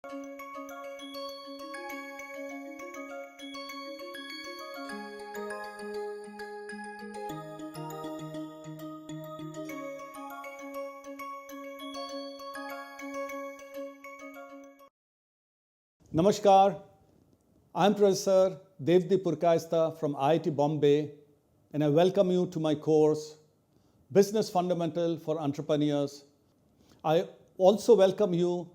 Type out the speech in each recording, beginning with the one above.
Namaskar, I am Professor Devdi Purkaista from IIT Bombay, and I welcome you to my course, Business Fundamental for Entrepreneurs. I also welcome you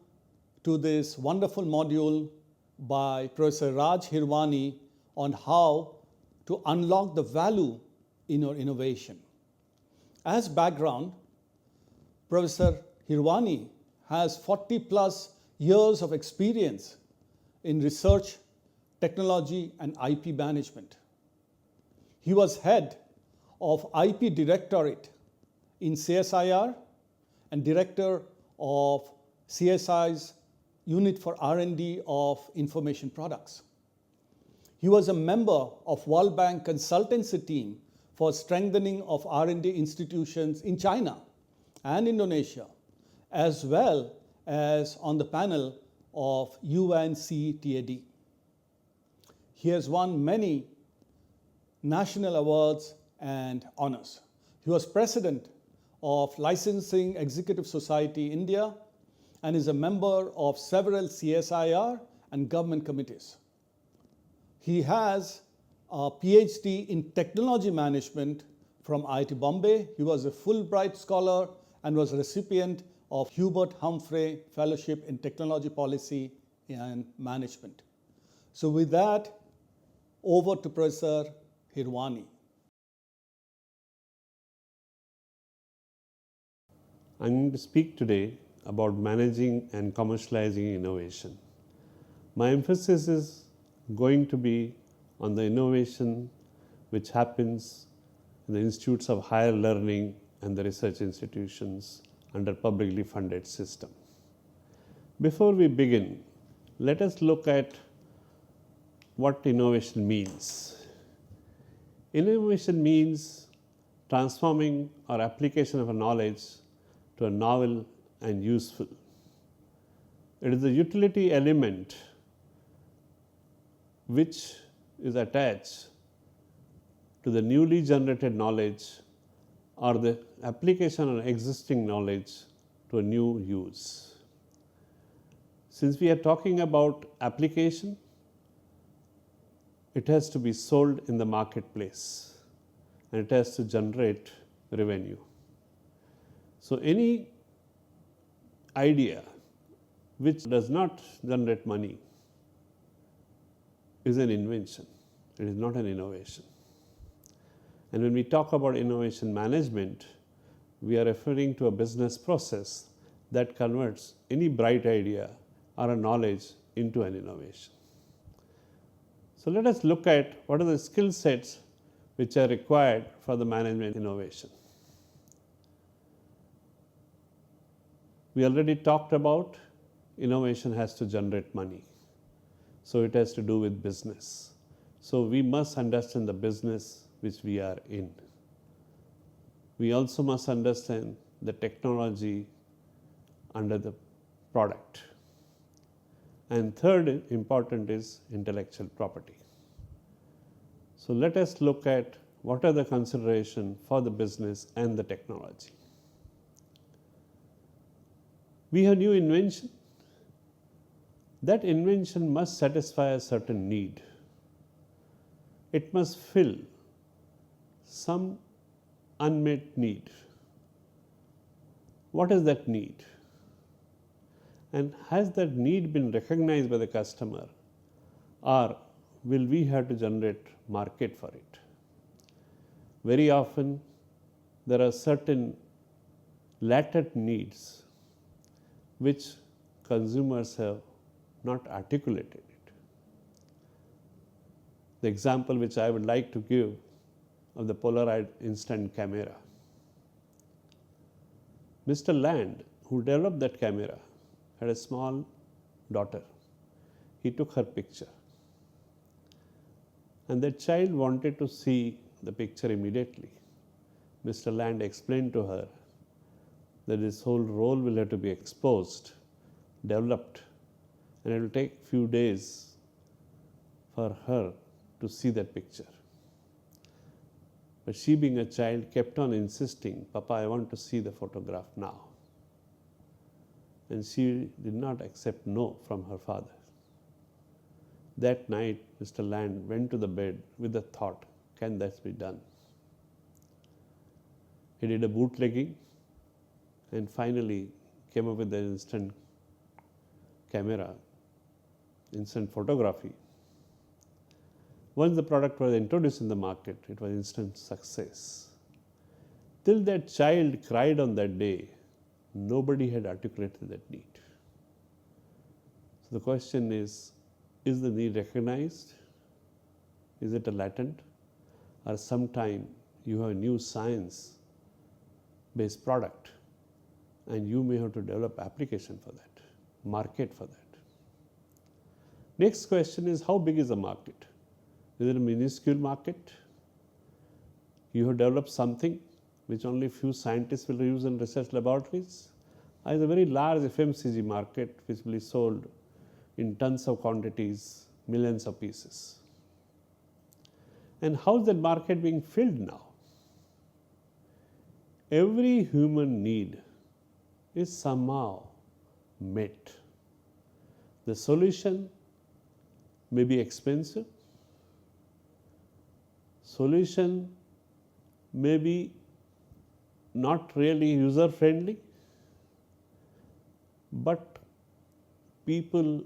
to this wonderful module by Professor Raj Hirwani on how to unlock the value in your innovation. As background, Professor Hirwani has 40 plus years of experience in research, technology, and IP management. He was head of IP Directorate in CSIR and director of CSIR's Unit for R&D of Information Products. He was a member of World Bank Consultancy team for strengthening of R&D institutions in China and Indonesia, as well as on the panel of UNCTAD. He has won many national awards and honors. He was president of Licensing Executive Society India and is a member of several CSIR and government committees. He has a Ph.D. in technology management from IIT Bombay. He was a Fulbright scholar and was a recipient of Hubert Humphrey Fellowship in Technology Policy and Management. So with that, over to Professor Hirwani. I'm going to speak today about managing and commercializing innovation. My emphasis is going to be on the innovation which happens in the institutes of higher learning and the research institutions under publicly funded system. Before we begin, let us look at what innovation means. Innovation means transforming or application of a knowledge to a novel and useful. It is the utility element which is attached to the newly generated knowledge or the application of existing knowledge to a new use. Since we are talking about application, it has to be sold in the marketplace and it has to generate revenue. So any idea which does not generate money is an invention. It is not an innovation. And when we talk about innovation management, we are referring to a business process that converts any bright idea or a knowledge into an innovation. So let us look at what are the skill sets which are required for the management innovation. We already talked about innovation has to generate money. So it has to do with business. So we must understand the business which we are in. We also must understand the technology under the product. And third important is intellectual property. So let us look at what are the considerations for the business and the technology. We have new invention. That invention must satisfy a certain need. It must fill some unmet need. What is that need? And has that need been recognized by the customer, or will we have to generate market for it? Very often there are certain latent needs which consumers have not articulated it. The example which I would like to give of the Polaroid instant camera. Mr. Land, who developed that camera, had a small daughter. He took her picture. And that child wanted to see the picture immediately. Mr. Land explained to her that this whole roll will have to be exposed, developed, and it will take few days for her to see that picture. But she, being a child, kept on insisting, Papa, I want to see the photograph now. And she did not accept no from her father. That night, Mr. Land went to the bed with the thought, can that be done? He did a bootlegging and finally came up with the instant camera, instant photography. Once the product was introduced in the market, it was instant success. Till that child cried on that day, nobody had articulated that need. So the question is the need recognized? Is it a latent? Or sometime you have a new science-based product and you may have to develop application for that, market for that. Next question is, how big is the market? Is it a minuscule market? You have developed something which only few scientists will use in research laboratories? Or is a very large FMCG market which will be sold in tons of quantities, millions of pieces? And how is that market being filled now? Every human need is somehow met. The solution may be expensive, solution may be not really user friendly, but people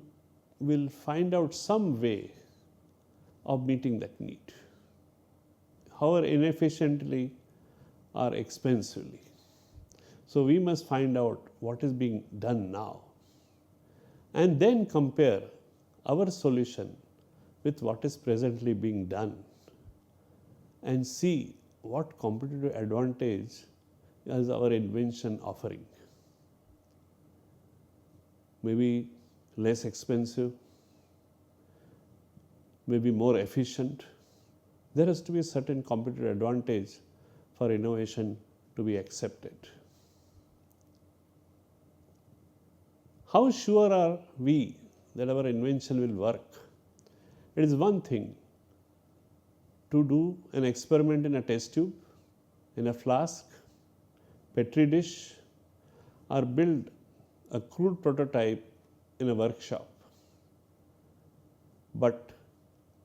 will find out some way of meeting that need, however inefficiently or expensively. So we must find out what is being done now and then compare our solution with what is presently being done and see what competitive advantage is our invention offering. Maybe less expensive, maybe more efficient. There has to be a certain competitive advantage for innovation to be accepted. How sure are we that our invention will work? It is one thing to do an experiment in a test tube, in a flask, petri dish, or build a crude prototype in a workshop. But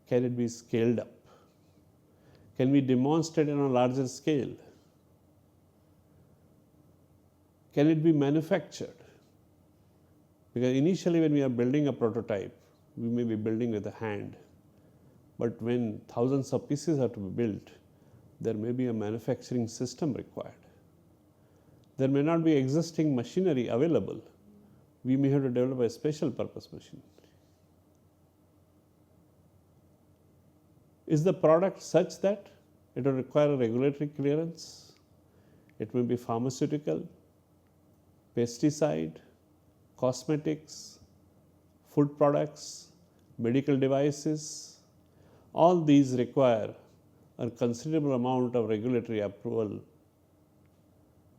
can it be scaled up? Can we demonstrate on a larger scale? Can it be manufactured? Because initially when we are building a prototype, we may be building with a hand. But when thousands of pieces have to be built, there may be a manufacturing system required. There may not be existing machinery available. We may have to develop a special purpose machine. Is the product such that it will require a regulatory clearance? It may be pharmaceutical, pesticide, cosmetics, food products, medical devices. All these require a considerable amount of regulatory approval.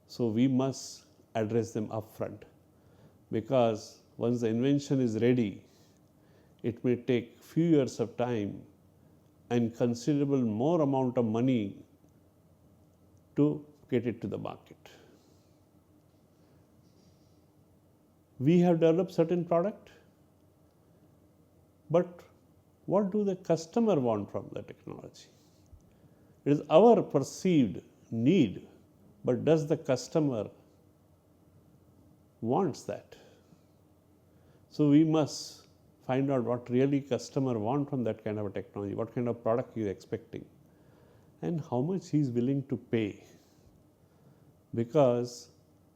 So we must address them upfront, because once the invention is ready, it may take few years of time and considerable more amount of money to get it to the market. We have developed certain product, but what do the customer want from the technology? It is our perceived need, but does the customer wants that? So we must find out what really customer want from that kind of a technology, what kind of product he is expecting, and how much he is willing to pay. Because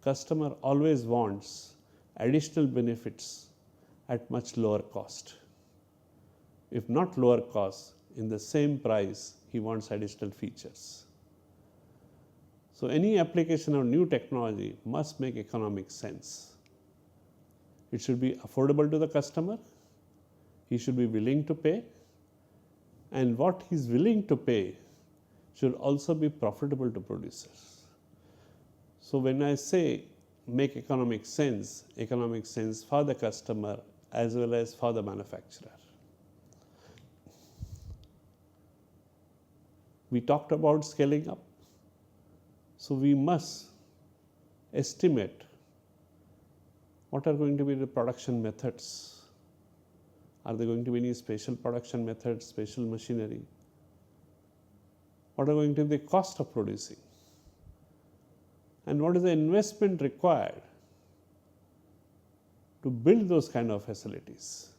customer always wants additional benefits at much lower cost. If not lower cost, in the same price, he wants additional features. So any application of new technology must make economic sense. It should be affordable to the customer. He should be willing to pay. And what he is willing to pay should also be profitable to producers. So when I say make economic sense for the customer as well as for the manufacturer. We talked about scaling up. So we must estimate what are going to be the production methods. Are there going to be any special production methods, special machinery? What are going to be the cost of producing? And what is the investment required to build those kind of facilities?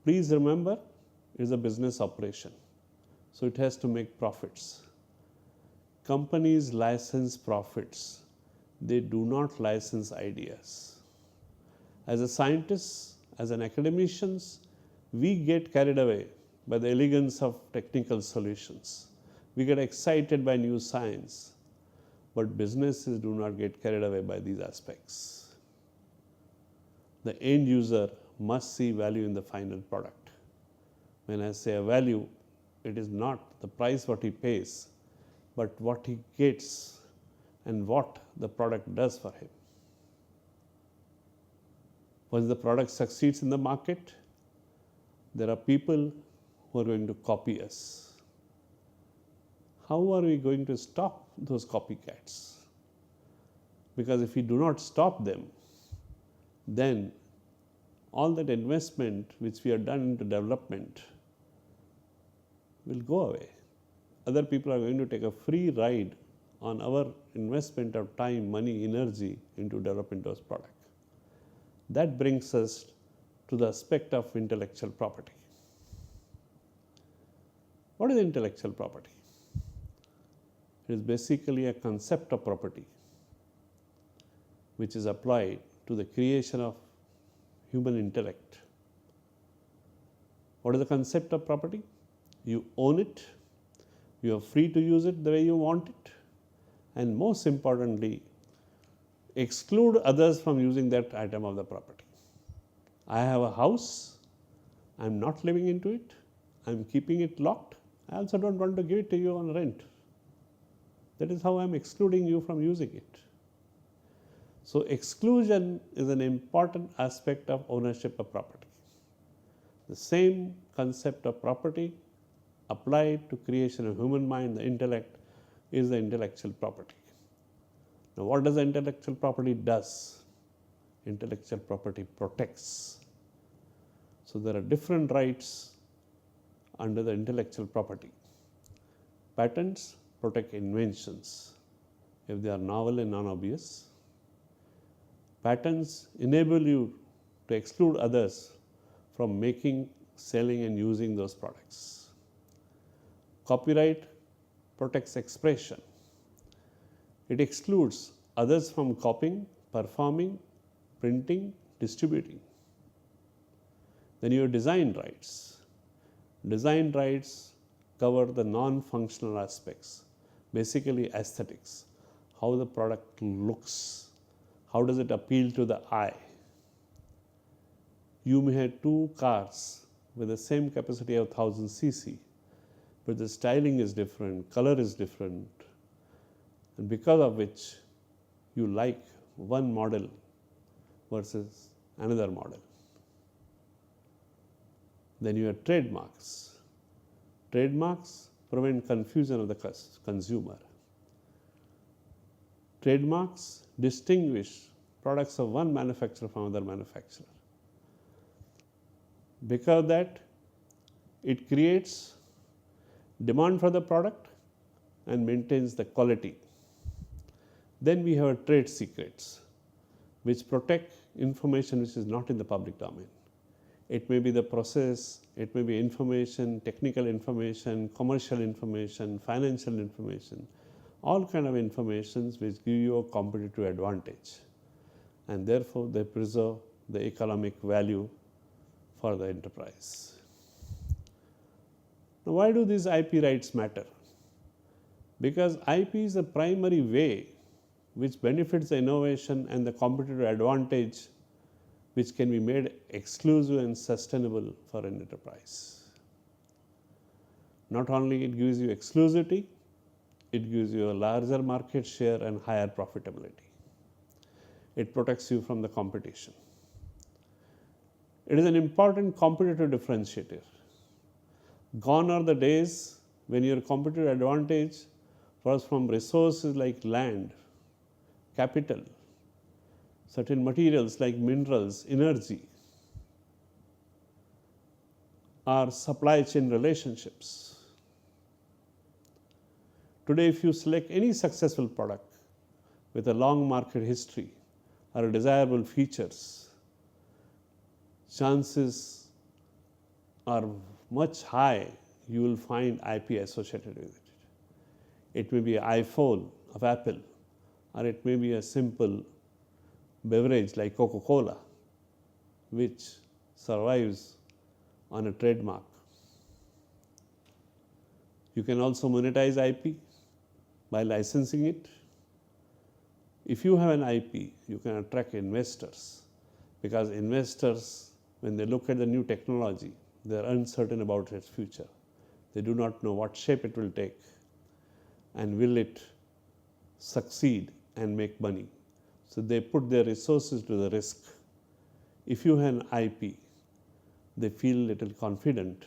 Please remember, it is a business operation, so it has to make profits. Companies license profits. They do not license ideas. As a scientist, as an academicians, we get carried away by the elegance of technical solutions. We get excited by new science, but businesses do not get carried away by these aspects. The end user must see value in the final product. When I say a value, it is not the price what he pays, but what he gets and what the product does for him. Once the product succeeds in the market, there are people who are going to copy us. How are we going to stop those copycats? Because if we do not stop them, then all that investment which we have done into development will go away. Other people are going to take a free ride on our investment of time, money, energy into developing those products. That brings us to the aspect of intellectual property. What is intellectual property? It is basically a concept of property which is applied to the creation of human intellect. What is the concept of property? You own it, you are free to use it the way you want it, and most importantly, exclude others from using that item of the property. I have a house, I am not living into it, I am keeping it locked, I also don't want to give it to you on rent. That is how I am excluding you from using it. So exclusion is an important aspect of ownership of property. The same concept of property applied to creation of human mind, the intellect, is the intellectual property. Now what does the intellectual property does? Intellectual property protects. So there are different rights under the intellectual property. Patents protect inventions if they are novel and non-obvious. Patents enable you to exclude others from making, selling and using those products. Copyright protects expression. It excludes others from copying, performing, printing, distributing. Then you have design rights. Design rights cover the non-functional aspects, basically aesthetics, how the product looks, how does it appeal to the eye. You may have two cars with the same capacity of 1000 cc, but the styling is different, color is different, and because of which you like one model versus another model. Then you have trademarks. Trademarks prevent confusion of the consumer. Trademarks distinguish products of one manufacturer from another manufacturer. Because of that, it creates demand for the product and maintains the quality. Then we have trade secrets, which protect information which is not in the public domain. It may be the process, it may be information, technical information, commercial information, financial information, all kind of informations which give you a competitive advantage, and therefore they preserve the economic value for the enterprise. Now, why do these IP rights matter? Because IP is the primary way which benefits the innovation and the competitive advantage which can be made exclusive and sustainable for an enterprise. Not only it gives you exclusivity, it gives you a larger market share and higher profitability. It protects you from the competition. It is an important competitive differentiator. Gone are the days when your competitive advantage was from resources like land, capital, certain materials like minerals, energy, or supply chain relationships. Today, if you select any successful product with a long market history or desirable features, chances are much high you will find IP associated with it. It may be an iPhone of Apple, or it may be a simple beverage like Coca-Cola, which survives on a trademark. You can also monetize IP by licensing it. If you have an IP, you can attract investors, because investors, when they look at the new technology, they are uncertain about its future. They do not know what shape it will take and will it succeed and make money. So they put their resources to the risk. If you have an IP, they feel little confident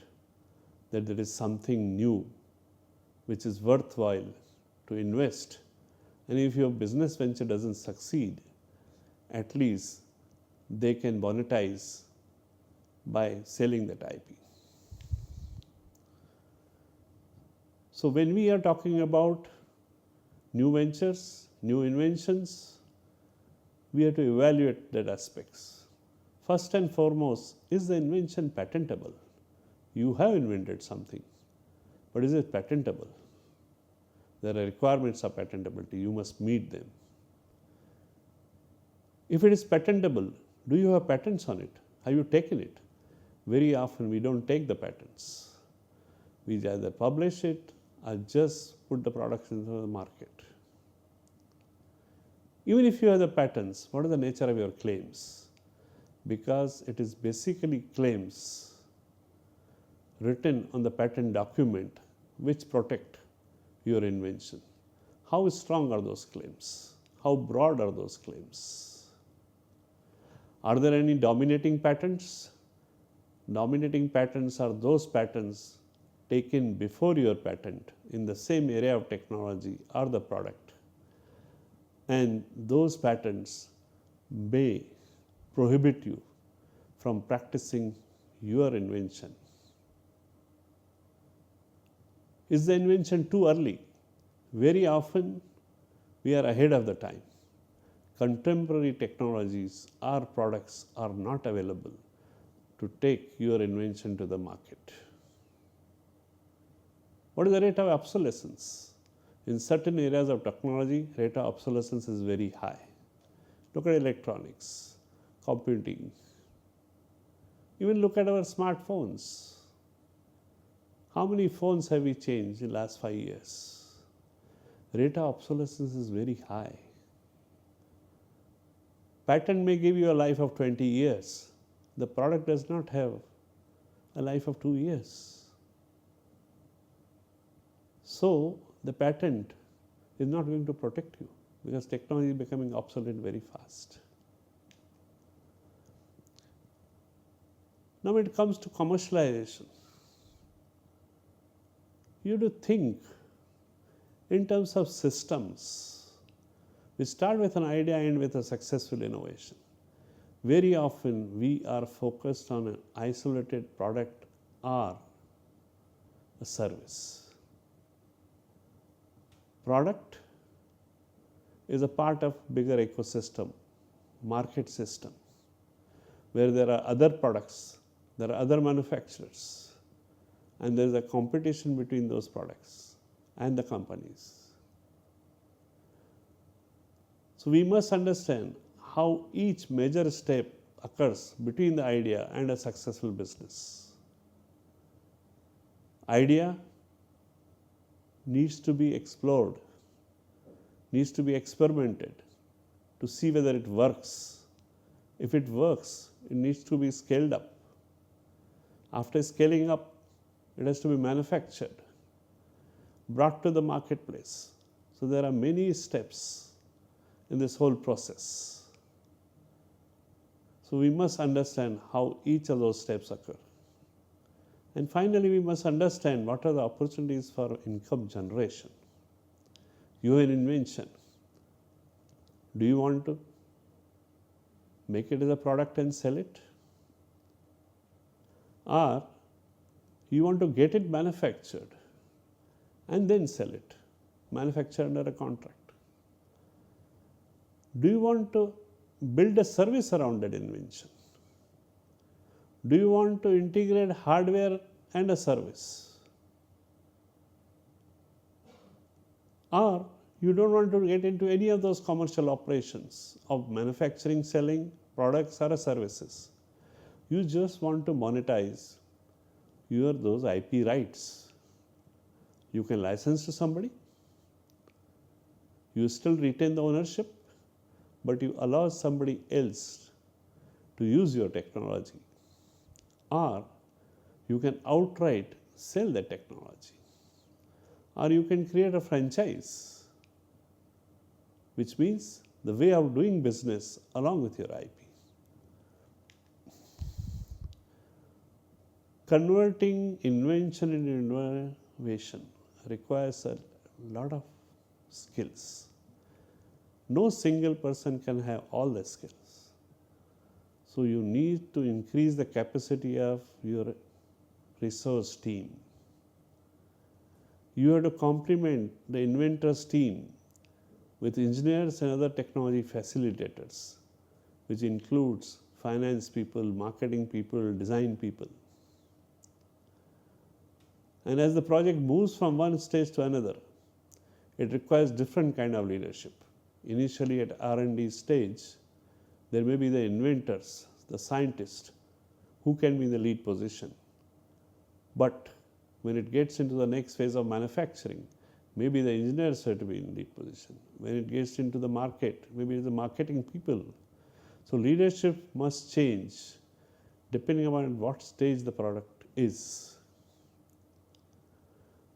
that there is something new which is worthwhile to invest. And if your business venture doesn't succeed, at least they can monetize by selling that IP. So when we are talking about new ventures, new inventions, we have to evaluate that aspects. First and foremost, is the invention patentable? You have invented something, but is it patentable? There are requirements of patentability. You must meet them. If it is patentable, do you have patents on it? Have you taken it? Very often we don't take the patents. We either publish it or just put the products into the market. Even if you have the patents, what is the nature of your claims? Because it is basically claims written on the patent document which protect your invention. How strong are those claims? How broad are those claims? Are there any dominating patents? Dominating patents are those patents taken before your patent in the same area of technology or the product. And those patents may prohibit you from practicing your invention. Is the invention too early? Very often we are ahead of the time. Contemporary technologies or products are not available to take your invention to the market. What is the rate of obsolescence? In certain areas of technology, rate of obsolescence is very high. Look at electronics, computing. Even look at our smartphones. How many phones have we changed in the last 5 years? Rate of obsolescence is very high. Patent may give you a life of 20 years. The product does not have a life of 2 years. So the patent is not going to protect you because technology is becoming obsolete very fast. Now when it comes to commercialization, you have to think in terms of systems. We start with an idea and with a successful innovation. Very often we are focused on an isolated product or a service. Product is a part of bigger ecosystem, market system, where there are other products, there are other manufacturers, and there is a competition between those products and the companies. So we must understand how each major step occurs between the idea and a successful business. Idea needs to be explored, needs to be experimented to see whether it works. If it works, it needs to be scaled up. After scaling up, it has to be manufactured, brought to the marketplace. So there are many steps in this whole process. So we must understand how each of those steps occur. And finally, we must understand what are the opportunities for income generation. You have an invention. Do you want to make it as a product and sell it? Or you want to get it manufactured and then sell it, manufactured under a contract? Do you want to build a service around that invention? Do you want to integrate hardware and a service? Or you don't want to get into any of those commercial operations of manufacturing, selling products or services. You just want to monetize those IP rights. You can license to somebody. You still retain the ownership, but you allow somebody else to use your technology. Or you can outright sell the technology. Or you can create a franchise, which means the way of doing business along with your IP. Converting invention into innovation requires a lot of skills. No single person can have all the skills. So you need to increase the capacity of your resource team. You have to complement the inventor's team with engineers and other technology facilitators, which includes finance people, marketing people, design people. And as the project moves from one stage to another, it requires different kind of leadership. Initially at R&D stage, there may be the inventors, the scientists, who can be in the lead position. But when it gets into the next phase of manufacturing, maybe the engineers have to be in lead position. When it gets into the market, maybe it's the marketing people. So leadership must change depending upon what stage the product is.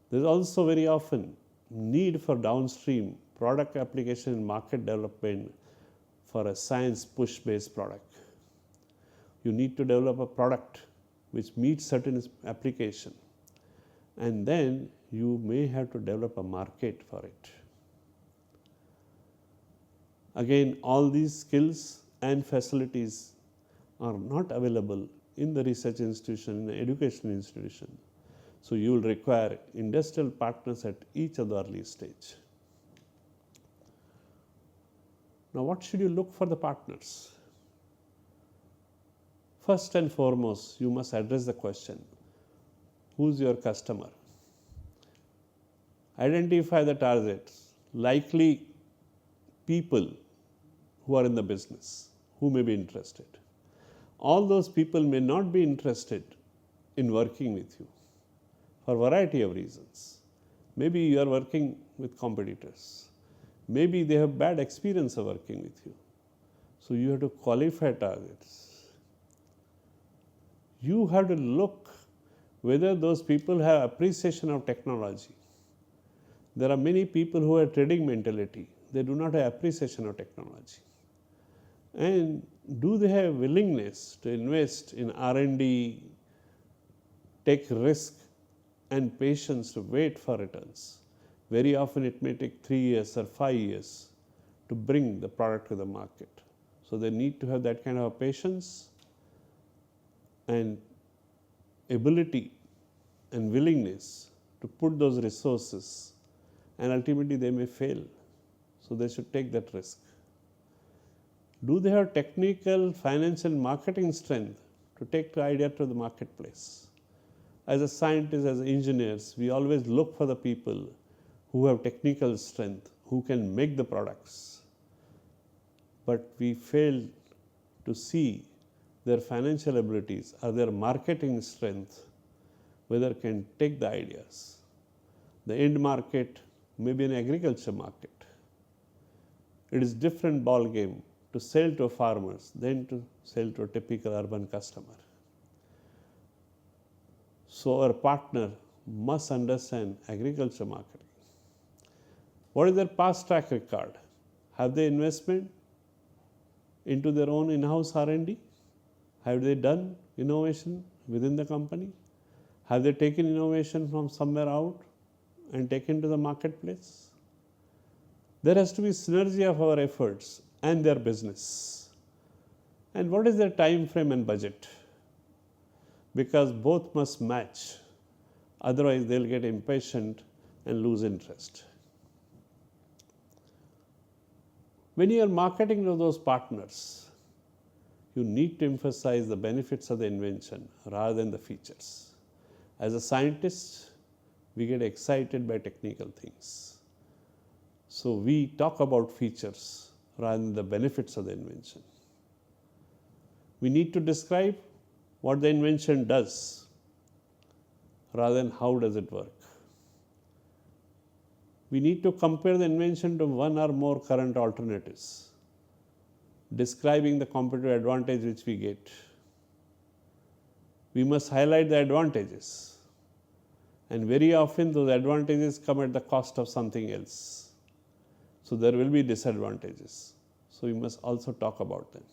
There's also very often need for downstream product application and market development for a science push-based product. You need to develop a product which meets certain application, and then you may have to develop a market for it. Again, all these skills and facilities are not available in the research institution, in the educational institution. So you will require industrial partners at each of the early stage. Now, what should you look for the partners? First and foremost, you must address the question, who's your customer? Identify the targets, likely people who are in the business, who may be interested. All those people may not be interested in working with you for a variety of reasons. Maybe you are working with competitors. Maybe they have bad experience of working with you. So you have to qualify targets. You have to look whether those people have appreciation of technology. There are many people who have trading mentality. They do not have appreciation of technology. And do they have willingness to invest in R&D, take risk, and patience to wait for returns? Very often it may take 3 years or 5 years to bring the product to the market. So they need to have that kind of patience and ability and willingness to put those resources, and ultimately they may fail. So they should take that risk. Do they have technical, financial, marketing strength to take the idea to the marketplace? As a scientist, as engineers, we always look for the people who have technical strength, who can make the products. But we fail to see their financial abilities or their marketing strength, whether can take the ideas. The end market may be an agriculture market. It is different ball game to sell to farmers than to sell to a typical urban customer. So our partner must understand agriculture marketing. What is their past track record? Have they investment into their own in-house R&D? Have they done innovation within the company? Have they taken innovation from somewhere out and taken to the marketplace? There has to be synergy of our efforts and their business. And what is their time frame and budget? Because both must match, otherwise they'll get impatient and lose interest. When you are marketing to those partners, you need to emphasize the benefits of the invention rather than the features. As a scientist, we get excited by technical things. So we talk about features rather than the benefits of the invention. We need to describe what the invention does rather than how does it work. We need to compare the invention to one or more current alternatives, describing the competitive advantage which we get. We must highlight the advantages, and very often those advantages come at the cost of something else. So there will be disadvantages. So we must also talk about them.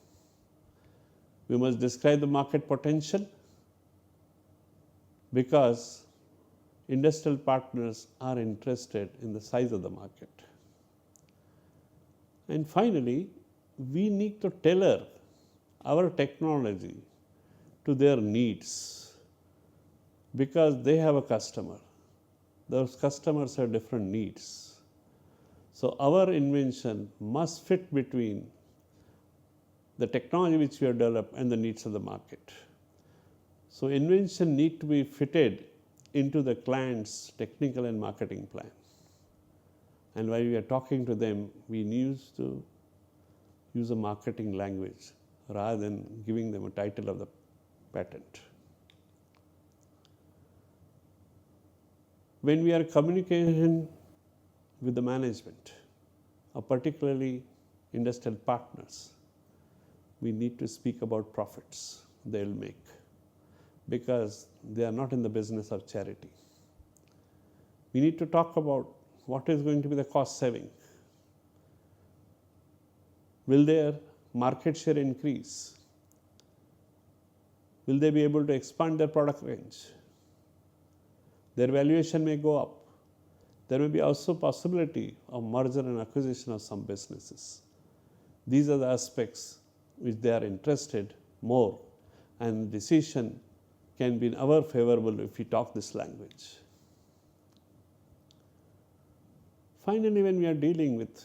We must describe the market potential, because industrial partners are interested in the size of the market. And finally, we need to tailor our technology to their needs, because they have a customer. Those customers have different needs. So our invention must fit between the technology which we have developed and the needs of the market. So invention need to be fitted into the client's technical and marketing plan. And while we are talking to them, we need to use a marketing language rather than giving them a title of the patent. When we are communicating with the management, or particularly industrial partners, we need to speak about profits they'll make, because they are not in the business of charity. We need to talk about what is going to be the cost saving. Will their market share increase? Will they be able to expand their product range? Their valuation may go up. There may be also possibility of merger and acquisition of some businesses. These are the aspects which they are interested more, and decision can be in our favorable if we talk this language. Finally, when we are dealing with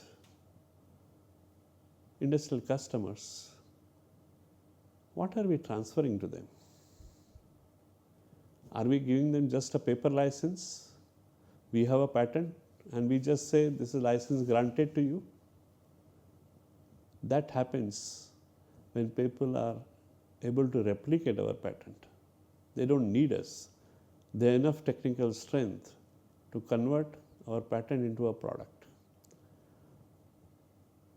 industrial customers, what are we transferring to them? Are we giving them just a paper license? We have a patent and we just say this is license granted to you. That happens when people are able to replicate our patent. They don't need us. They have enough technical strength to convert our patent into a product.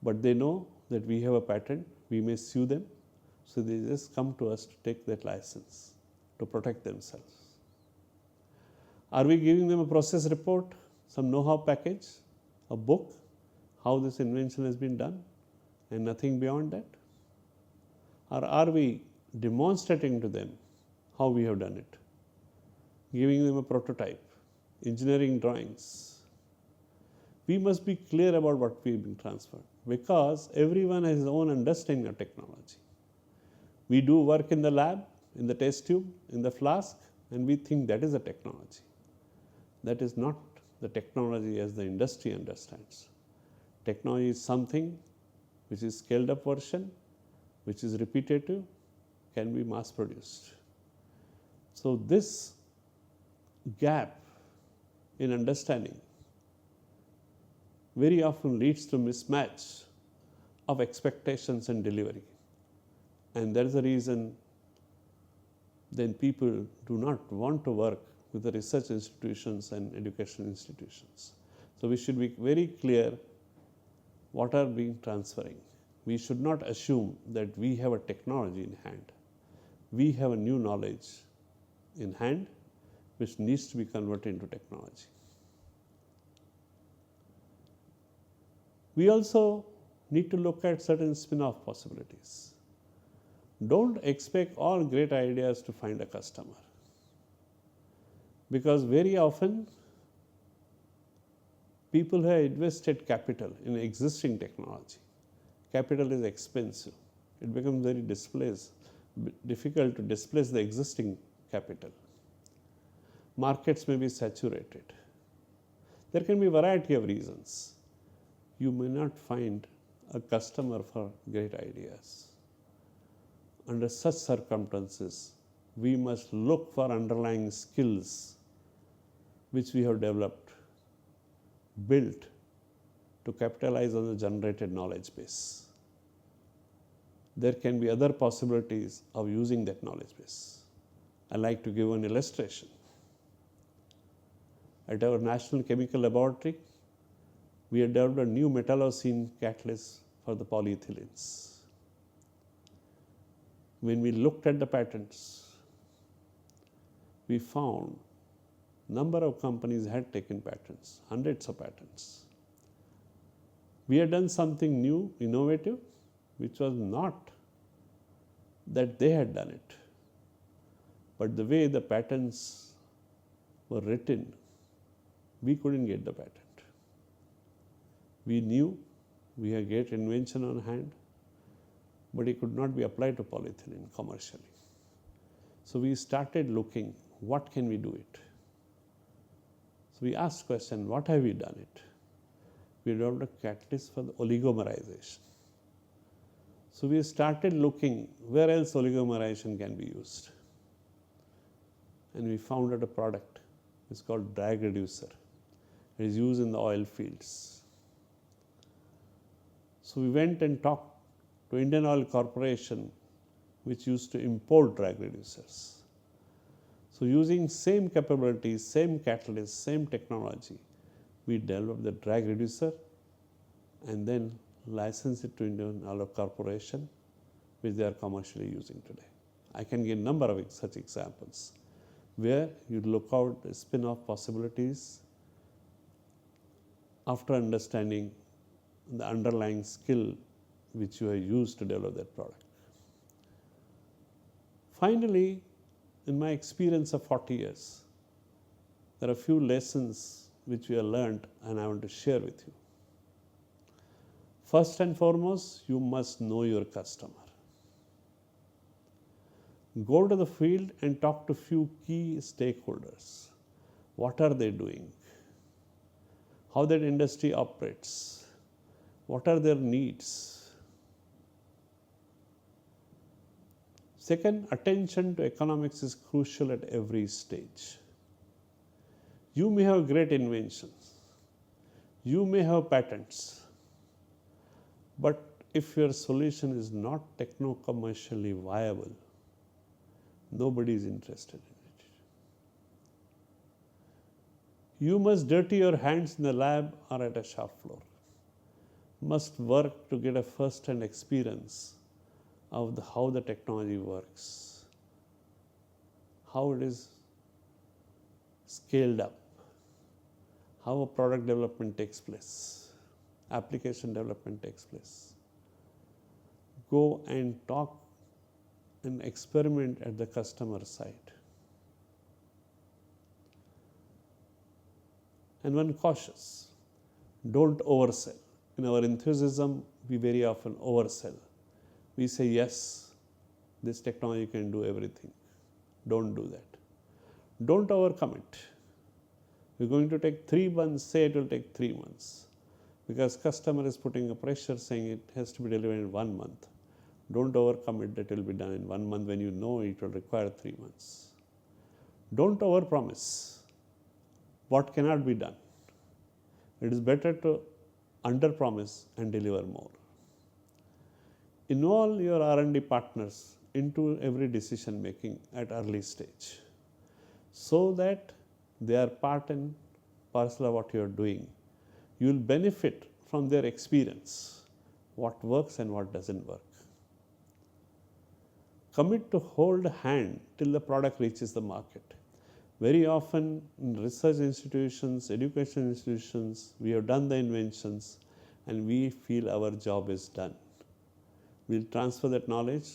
But they know that we have a patent, we may sue them, so they just come to us to take that license to protect themselves. Are we giving them a process report, some know-how package, a book, how this invention has been done, and nothing beyond that? Or are we demonstrating to them how we have done it, giving them a prototype, engineering drawings? We must be clear about what we have been transferred, because everyone has his own understanding of technology. We do work in the lab, in the test tube, in the flask, and we think that is a technology. That is not the technology as the industry understands. Technology is something which is scaled up version, which is repetitive, can be mass produced. So this gap in understanding very often leads to mismatch of expectations and delivery. And that is the reason then people do not want to work with the research institutions and educational institutions. So we should be very clear what are being transferring. We should not assume that we have a technology in hand. We have a new knowledge in hand which needs to be converted into technology. We also need to look at certain spin-off possibilities. Don't expect all great ideas to find a customer, because very often people who have invested capital in existing technology, capital is expensive. It becomes very difficult to displace the existing capital. Markets may be saturated. There can be a variety of reasons. You may not find a customer for great ideas. Under such circumstances, we must look for underlying skills which we have developed, built to capitalize on the generated knowledge base. There can be other possibilities of using that knowledge base. I like to give an illustration. At our National Chemical Laboratory, we have developed a new metallocene catalyst for the polyethylenes. When we looked at the patents, we found number of companies had taken patents, hundreds of patents. We had done something new, innovative, which was not that they had done it, but the way the patents were written, we couldn't get the patent. We knew we had great invention on hand, but it could not be applied to polyethylene commercially. So we started looking, what can we do it? So we asked question, what have we done it? We developed a catalyst for the oligomerization. So we started looking where else oligomerization can be used. And we found out a product. It's called drag reducer. It is used in the oil fields. So we went and talked to Indian Oil Corporation, which used to import drag reducers. So using same capabilities, same catalyst, same technology, we developed the drag reducer and then licensed it to Indian Oil Corporation, which they are commercially using today. I can give a number of such examples where you look out the spin-off possibilities after understanding the underlying skill which you have used to develop that product. Finally, in my experience of 40 years, there are a few lessons which we have learned and I want to share with you. First and foremost, you must know your customer. Go to the field and talk to few key stakeholders. What are they doing? How that industry operates? What are their needs? Second, attention to economics is crucial at every stage. You may have great inventions. You may have patents. But if your solution is not techno-commercially viable, nobody is interested in it. You must dirty your hands in the lab or at a shop floor. Must work to get a first-hand experience of how the technology works, how it is scaled up, how a product development takes place, application development takes place. Go and talk and experiment at the customer site. And one cautious, don't oversell. In our enthusiasm, we very often oversell. We say, yes, this technology can do everything. Don't do that. Don't overcommit. We're going to take 3 months, say it will take 3 months. Because customer is putting a pressure saying it has to be delivered in 1 month. Don't overcommit that it will be done in 1 month when you know it will require 3 months. Don't overpromise what cannot be done. It is better to underpromise and deliver more. Involve your R&D partners into every decision making at early stage so that they are part and parcel of what you are doing. You will benefit from their experience, what works and what doesn't work. Commit to hold hand till the product reaches the market. Very often in research institutions, education institutions, we have done the inventions and we feel our job is done. We'll transfer that knowledge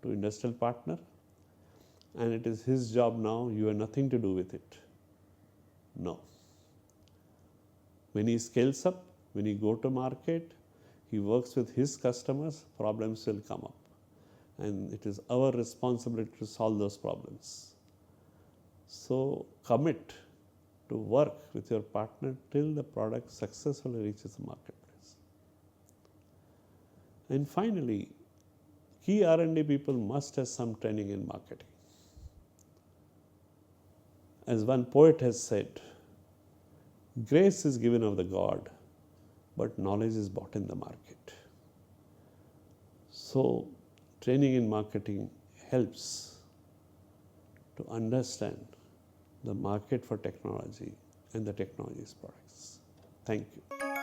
to industrial partner, and it is his job now, you have nothing to do with it. No. When he scales up, when he go to market, he works with his customers, problems will come up. And it is our responsibility to solve those problems. So commit to work with your partner till the product successfully reaches the marketplace. And finally, key R&D people must have some training in marketing. As one poet has said, grace is given of the God, but knowledge is bought in the market. So training in marketing helps to understand the market for technology and the technology's products. Thank you.